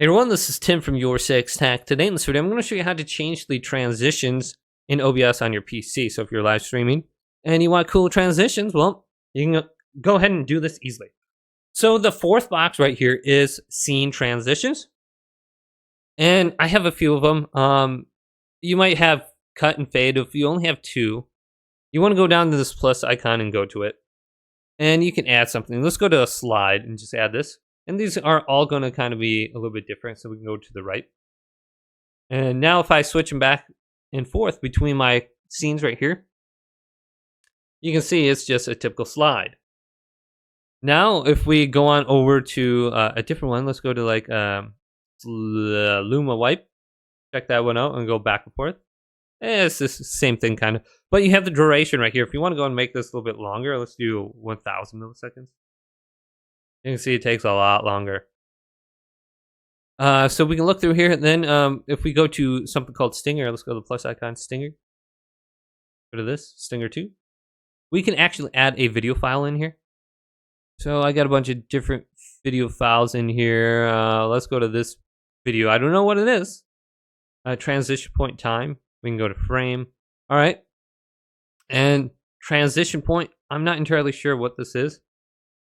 Hey everyone, this is Tim from Your Six Tech. Today in this video, I'm going to show you how to change the transitions in OBS on your PC. So if you're live streaming and you want cool transitions, well, you can go ahead and do this easily. So the fourth box right here is scene transitions. And I have a few of them. You might have cut and fade. If you only have two, you want to go down to this plus icon and go to it. And you can add something. Let's go to a slide and just add this. And these are all going to kind of be a little bit different, so we can go to the right. And now if I switch them back and forth between my scenes right here, you can see it's just a typical slide. Now if we go on over to a different one, let's go to like Luma Wipe. Check that one out and go back and forth. It's the same thing kind of. But you have the duration right here. If you want to go and make this a little bit longer, let's do 1000 milliseconds. You can see it takes a lot longer. So we can look through here. And then if we go to something called Stinger, let's go to the plus icon, Stinger. Go to this, Stinger 2. We can actually add a video file in here. So I got a bunch of different video files in here. Let's go to this video. I don't know what it is. Transition point time. We can go to frame. All right. And transition point, I'm not entirely sure what this is.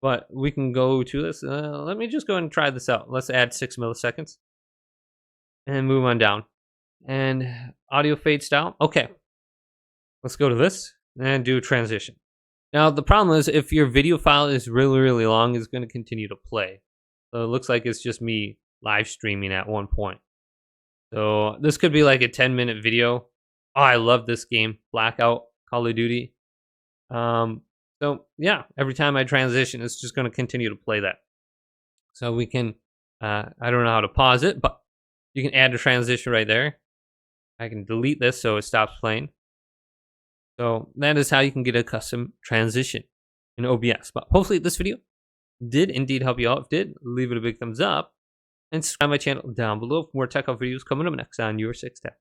But we can go to this. Let me just go and try this out. Let's add 6 milliseconds. And move on down. And audio fade style. Okay. Let's go to this and do transition. Now the problem is if your video file is really, really long, it's going to continue to play. So it looks like it's just me live streaming at one point. So this could be like a 10-minute video. Oh, I love this game. Blackout, Call of Duty. So yeah, every time I transition, it's just going to continue to play that. So we can, I don't know how to pause it, but you can add a transition right there. I can delete this so it stops playing. So that is how you can get a custom transition in OBS. But hopefully this video did indeed help you out. If it did, leave it a big thumbs up and subscribe to my channel down below for more tech videos coming up next on Your Six Tech.